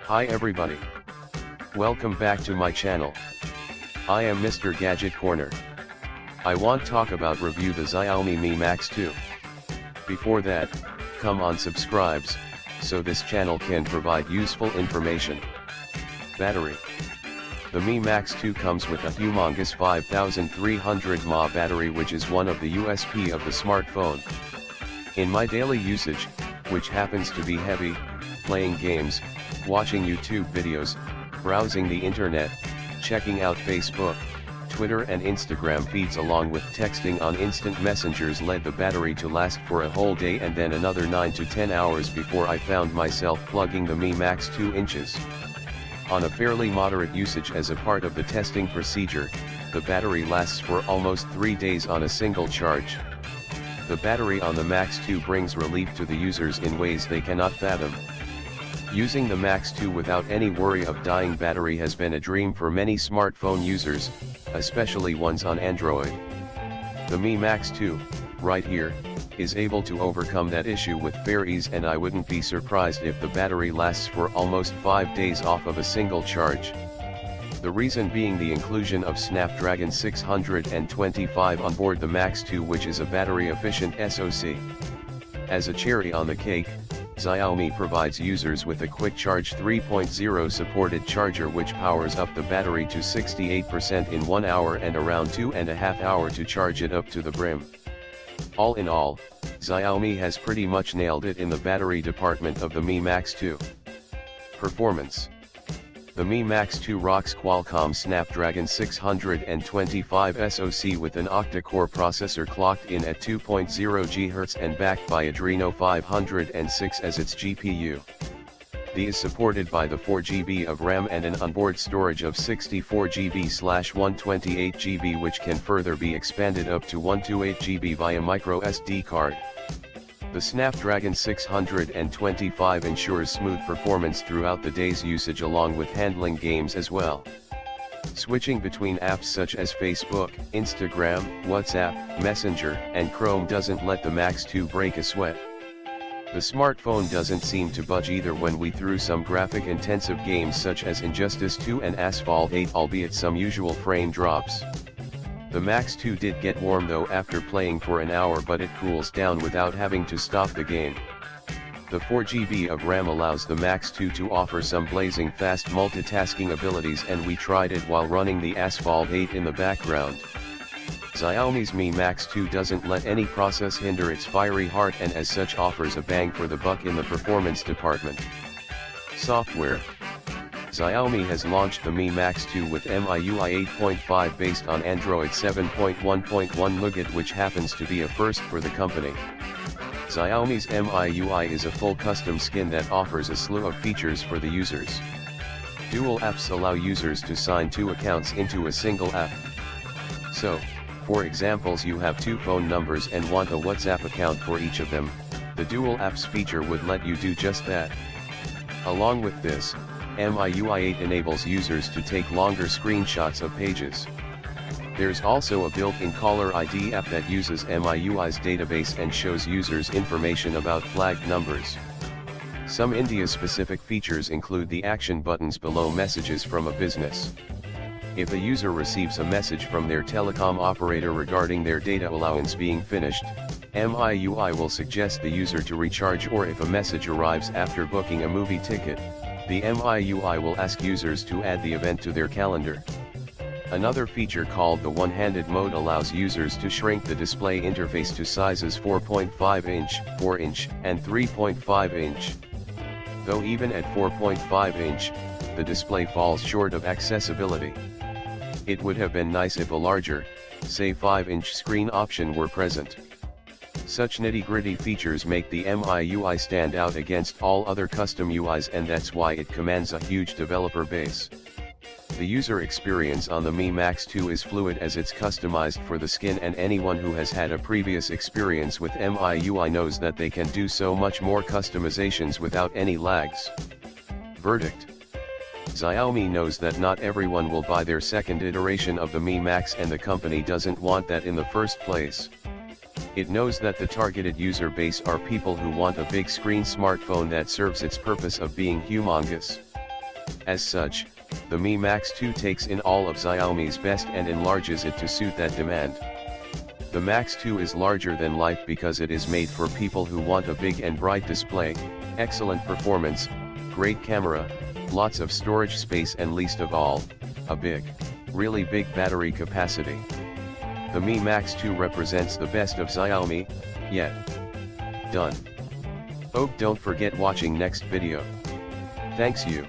Hi everybody. Welcome back to my channel. I am Mr. Gadget Corner. I want talk about review the Xiaomi Mi Max 2. Before that, come on subscribes, so this channel can provide useful information. Battery. The Mi Max 2 comes with a humongous 5300 mAh battery, which is one of the USP of the smartphone. In my daily usage, which happens to be heavy, playing games, watching YouTube videos, browsing the internet, checking out Facebook, Twitter and Instagram feeds along with texting on instant messengers led the battery to last for a whole day and then another 9 to 10 hours before I found myself plugging the Mi Max 2 inches. On a fairly moderate usage as a part of the testing procedure, the battery lasts for almost 3 days on a single charge. The battery on the Max 2 brings relief to the users in ways they cannot fathom. Using the Max 2 without any worry of dying battery has been a dream for many smartphone users, especially ones on Android. The Mi Max 2, right here, is able to overcome that issue with fair ease, and I wouldn't be surprised if the battery lasts for almost 5 days off of a single charge. The reason being the inclusion of Snapdragon 625 on board the Max 2, which is a battery-efficient SoC. As a cherry on the cake, Xiaomi provides users with a quick charge 3.0 supported charger which powers up the battery to 68% in 1 hour and around 2.5 hours to charge it up to the brim. All in all, Xiaomi has pretty much nailed it in the battery department of the Mi Max 2. Performance. The Mi Max 2 rocks Qualcomm Snapdragon 625 SoC with an octa-core processor clocked in at 2.0 GHz and backed by Adreno 506 as its GPU. The is supported by the 4GB of RAM and an onboard storage of 64GB/128GB, which can further be expanded up to 128GB via micro SD card. The Snapdragon 625 ensures smooth performance throughout the day's usage along with handling games as well. Switching between apps such as Facebook, Instagram, WhatsApp, Messenger, and Chrome doesn't let the Max 2 break a sweat. The smartphone doesn't seem to budge either when we threw some graphic-intensive games such as Injustice 2 and Asphalt 8, albeit some usual frame drops. The Max 2 did get warm though after playing for an hour, but it cools down without having to stop the game. The 4GB of RAM allows the Max 2 to offer some blazing fast multitasking abilities, and we tried it while running the Asphalt 8 in the background. Xiaomi's Mi Max 2 doesn't let any process hinder its fiery heart and as such offers a bang for the buck in the performance department. Software. Xiaomi has launched the Mi Max 2 with MIUI 8.5 based on Android 7.1.1 Nougat, which happens to be a first for the company. Xiaomi's MIUI is a full custom skin that offers a slew of features for the users. Dual apps allow users to sign 2 accounts into a single app. So, for examples, you have 2 phone numbers and want a WhatsApp account for each of them, the dual apps feature would let you do just that. Along with this, MIUI 8 enables users to take longer screenshots of pages. There's also a built-in caller ID app that uses MIUI's database and shows users information about flagged numbers. Some India-specific features include the action buttons below messages from a business. If a user receives a message from their telecom operator regarding their data allowance being finished, MIUI will suggest the user to recharge, or if a message arrives after booking a movie ticket, the MIUI will ask users to add the event to their calendar. Another feature called the one-handed mode allows users to shrink the display interface to sizes 4.5 inch, 4 inch, and 3.5 inch. Though even at 4.5 inch, the display falls short of accessibility. It would have been nice if a larger, say 5-inch screen option were present. Such nitty-gritty features make the MIUI stand out against all other custom UIs, and that's why it commands a huge developer base. The user experience on the Mi Max 2 is fluid as it's customized for the skin, and anyone who has had a previous experience with MIUI knows that they can do so much more customizations without any lags. Verdict. Xiaomi knows that not everyone will buy their second iteration of the Mi Max, and the company doesn't want that in the first place. It knows that the targeted user base are people who want a big screen smartphone that serves its purpose of being humongous. As such, the Mi Max 2 takes in all of Xiaomi's best and enlarges it to suit that demand. The Max 2 is larger than life because it is made for people who want a big and bright display, excellent performance, great camera, lots of storage space and least of all, a really big battery capacity. The Mi Max 2 represents the best of Xiaomi, yet. Done. Oh, don't forget watching next video. Thanks you.